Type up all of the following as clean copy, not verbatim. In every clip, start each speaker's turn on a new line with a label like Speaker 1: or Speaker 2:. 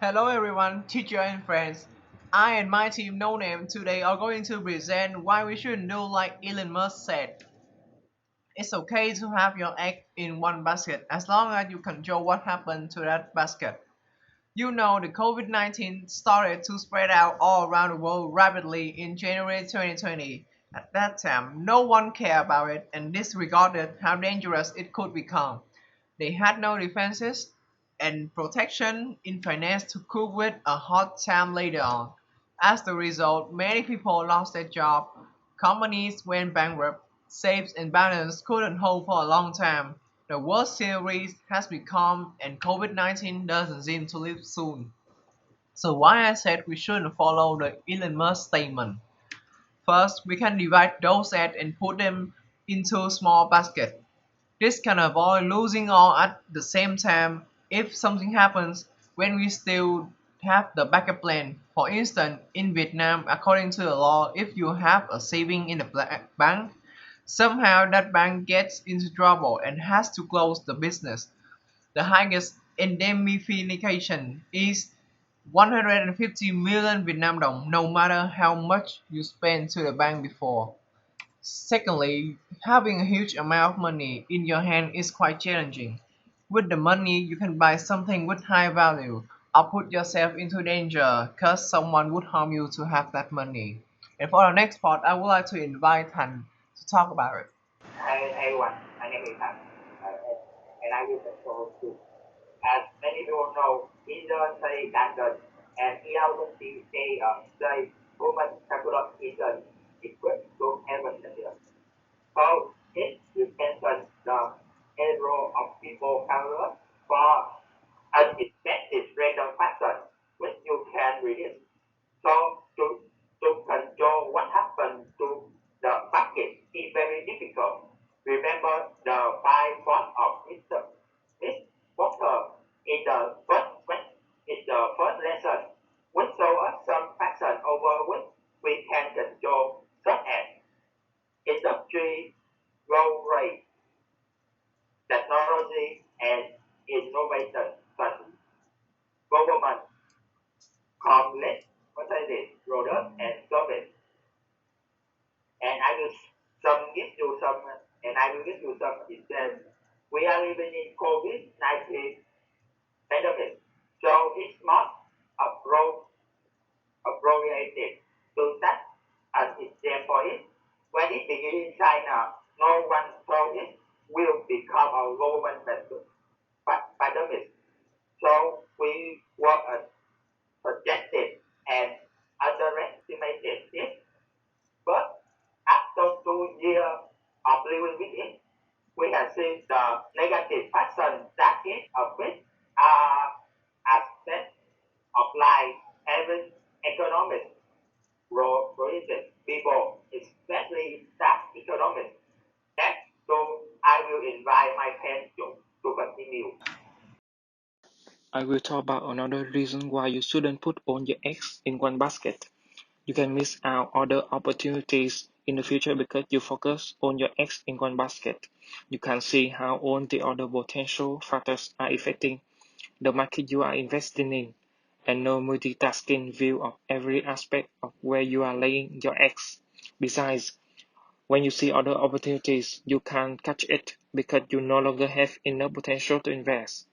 Speaker 1: Hello everyone, teacher and friends. I and my team No Name today are going to present why we shouldn't do like Elon Musk said. It's okay to have your egg in one basket as long as you control what happened to that basket. You know the COVID-19 started to spread out all around the world rapidly in January 2020. At that time, no one cared about it and disregarded how dangerous it could become. They had no defenses and protection in finance to cope with a hard time later on. As the result, many people lost their job, companies went bankrupt, safes and balance couldn't hold for a long time. The worst series has become and COVID-19 doesn't seem to leave soon. So why I said we shouldn't follow the Elon Musk statement. First, we can divide those ads and put them into small baskets. This can avoid losing all at the same time if something happens when we still have the backup plan. For instance, in Vietnam, according to the law, if you have a saving in a bank, somehow that bank gets into trouble and has to close the business. The highest indemnification is 150 million Vietnam dong, no matter how much you spend to the bank before. Secondly, having a huge amount of money in your hand is quite challenging. With the money, you can buy something with high value or put yourself into danger because someone would harm you to have that money. And for our next part, I would like to invite Thành to talk about it.
Speaker 2: Hi everyone, my name is Phạm, and I will control you. As many people know, Elon say that an emergency say woman calculus is equal to heaven material. So it represents the error of people calculus for unexpected random factors which you can reduce. So to control what happened to the bucket is very difficult. Remember the five forms of Mr. Walker in the first lesson, which show us some factors over which we can control, such as industry growth rate, technology, and innovation, such government, complex, products, and service. And I will give you some examples. We are living in COVID-19 pandemic, so it's not appropriate to set an example it. When it began in China, no one thought it will become a global pandemic. So we were projected and underestimated it. But after 2 years of living with it, we have seen the negative factors that it affects aspects of life, having economic growth, people, especially that economic. So I will invite my friend to continue.
Speaker 3: I will talk about another reason why you shouldn't put all your eggs in one basket. You can miss out other opportunities in the future because you focus on your eggs in one basket. You can see how all the other potential factors are affecting the market you are investing in, and no multitasking view of every aspect of where you are laying your eggs. Besides, when you see other opportunities, you can't catch it because you no longer have enough potential to invest.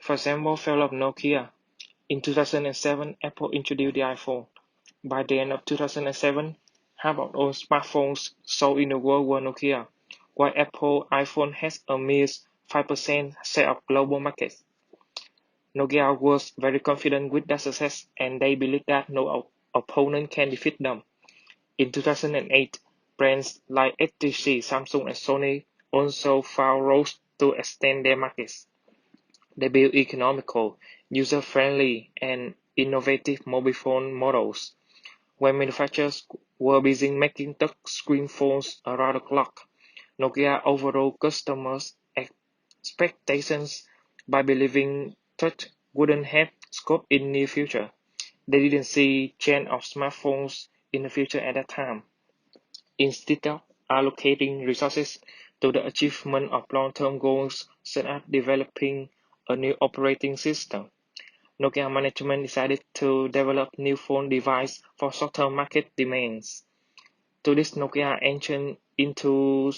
Speaker 3: For example, fell of Nokia. In 2007, Apple introduced the iPhone. By the end of 2007, half of all smartphones sold in the world were Nokia, while Apple iPhone has a mere 5% share of global market. Nokia was very confident with that success, and they believed that no opponent can defeat them. In 2008, brands like HTC, Samsung, and Sony also found routes to extend their markets. They built economical, user-friendly, and innovative mobile phone models. When manufacturers were busy making touchscreen phones around the clock, Nokia overrode customers' expectations by believing touch wouldn't have scope in the near future. They didn't see trend of smartphones in the future at that time. Instead of allocating resources to the achievement of long-term goals such as developing a new operating system, Nokia management decided to develop new phone device for short-term market demands. To this, Nokia entered into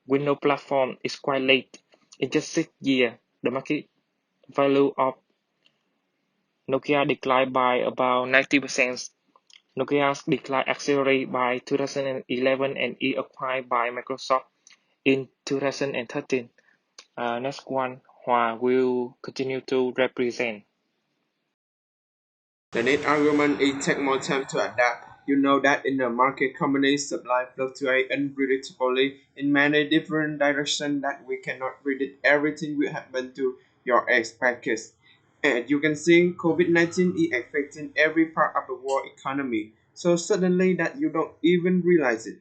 Speaker 3: Windows platform is quite late. In just 6 years, the market value of Nokia declined by about 90%. Nokia's decline accelerated by 2011 and is acquired by Microsoft in 2013. Next one, Hoà will continue to represent.
Speaker 4: The next argument is take more time to adapt. You know that in the market, companies' supply fluctuate unpredictably in many different directions that we cannot predict everything will happen to your ex package. As you can see, COVID-19 is affecting every part of the world economy, so suddenly that you don't even realize it.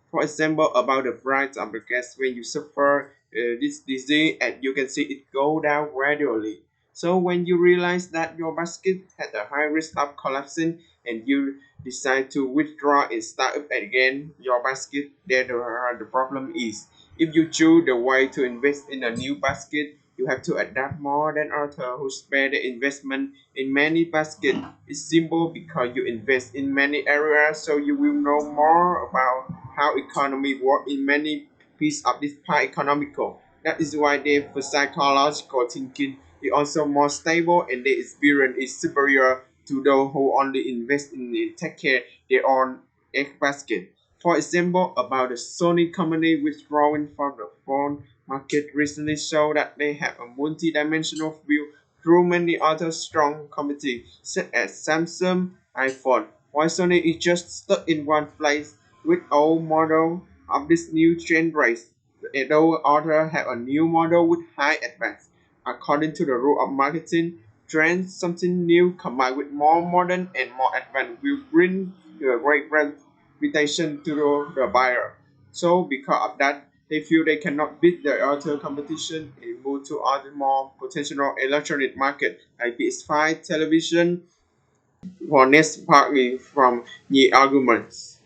Speaker 4: For example, about the price of the gas when you suffer this disease, and you can see it go down gradually. So when you realize that your basket had a high risk of collapsing and you decide to withdraw and start up again your basket, there the problem is. If you choose the way to invest in a new basket, you have to adapt more than others who spend the investment in many baskets. It's simple because you invest in many areas, so you will know more about how economy work in many pieces of this pie economical. That is why they for psychological thinking is also more stable and their experience is superior to those who only invest in and take care their own egg basket. For example, about the Sony company withdrawing from the phone market recently showed that they have a multi-dimensional view through many other strong companies such as Samsung, iPhone, while Sony is just stuck in one place with old model of this new trend race. Those others have a new model with high advance. According to the rule of marketing, trends something new combined with more modern and more advanced will bring a great reputation to the buyer. So because of that, they feel they cannot beat the other competition and move to other more potential electronic market like PS5, television. For next part is from the arguments.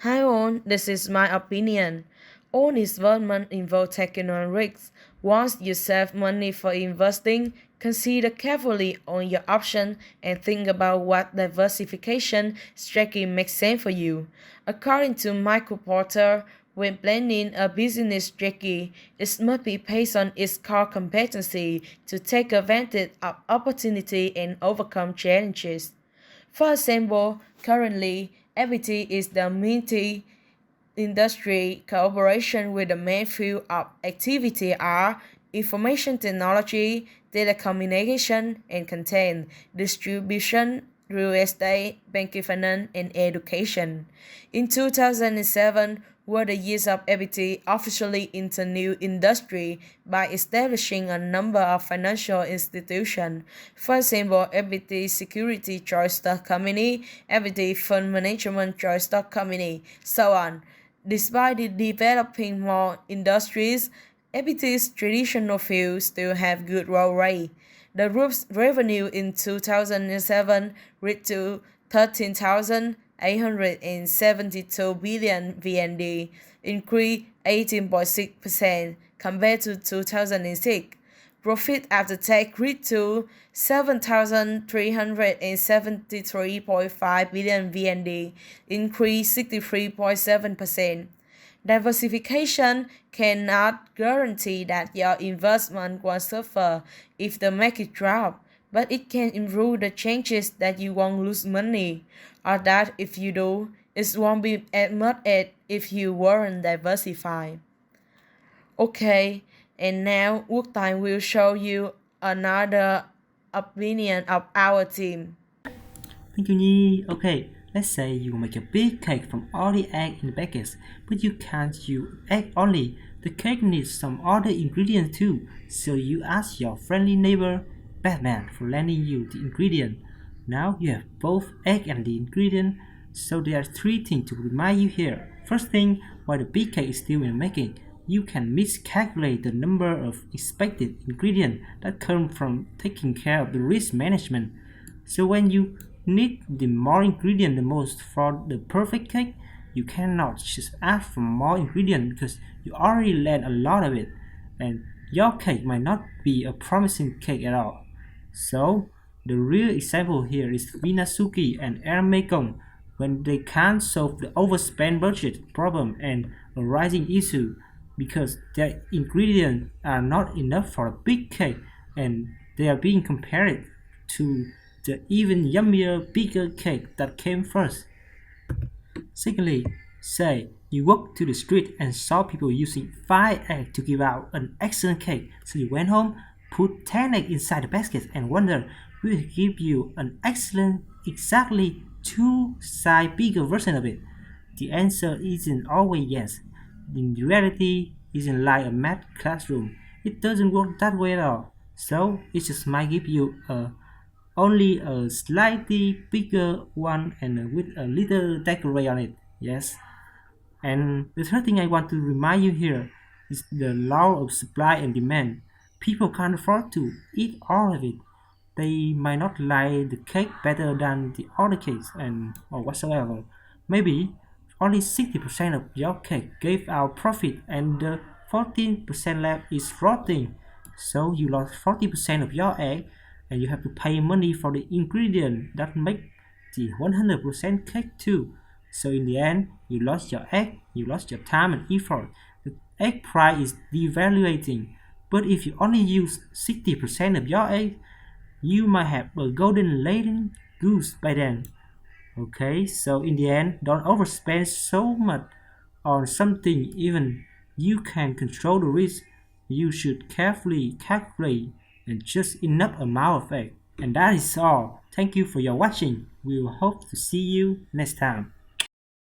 Speaker 5: Hi all, this is my opinion. All investment involves taking on risks. Once you save money for investing, consider carefully on your options and think about what diversification strategy makes sense for you. According to Michael Porter, when planning a business strategy, it must be based on its core competency to take advantage of opportunity and overcome challenges. For example, currently, FPT is the multi-industry cooperation with the main field of activity are information technology, telecommunication and content, distribution, real estate, banking finance, and education. In 2007, were the years of FPT officially into new industry by establishing a number of financial institutions. For example, FPT Security Choice Stock Company, FPT Fund Management Choice Stock Company, so on. Despite developing more industries, FPT's traditional fields still have good growth rate. The group's revenue in 2007 reached to 13,872 billion VND, increased 18.6% compared to 2006. Profit after tax reached to 7,373.5 billion VND, increased 63.7%. Diversification cannot guarantee that your investment won't suffer if the market drops, but it can improve the chances that you won't lose money, or that if you do, it won't be as much as if you weren't diversified. Okay, and now Quốc will show you another opinion of our team.
Speaker 6: Thank you, Nhi. Okay, let's say you make a big cake from all the egg in the packets, but you can't use egg only. The cake needs some other ingredients too, so you ask your friendly neighbor, Batman, for lending you the ingredient. Now you have both egg and the ingredient, so there are three things to remind you here. First thing, while the big cake is still in making, you can miscalculate the number of expected ingredients that come from taking care of the risk management. So when you need the more ingredient the most for the perfect cake, you cannot just ask for more ingredient because you already lend a lot of it, and your cake might not be a promising cake at all. So The real example here is Vinasuki and Air Mekong when they can't solve the overspend budget problem and a rising issue because their ingredients are not enough for a big cake and they are being compared to the even yummier bigger cake that came first. Secondly, say you walked to the street and saw people using 5 eggs to give out an excellent cake, so you went home, put 10 eggs inside the basket and wondered will it give you an excellent, exactly 2 size bigger version of it? The answer isn't always yes. In reality, isn't like a math classroom. It doesn't work that way at all. So it just might give you only a slightly bigger one and with a little decorate on it. Yes. And the third thing I want to remind you here is the law of supply and demand. People can't afford to eat all of it. They might not like the cake better than the other cakes or whatsoever. Maybe only 60% of your cake gave out profit and the 14% left is rotting. So you lost 40% of your egg and you have to pay money for the ingredient that make the 100% cake too. So in the end, you lost your egg, you lost your time and effort. The egg price is devaluating. But if you only use 60% of your egg, you might have a golden laden goose by then. Okay, so in the end, don't overspend so much on something even you can control the risk. You should carefully calculate and just enough amount of egg. And that is all. Thank you for your watching. We will hope to see you next time.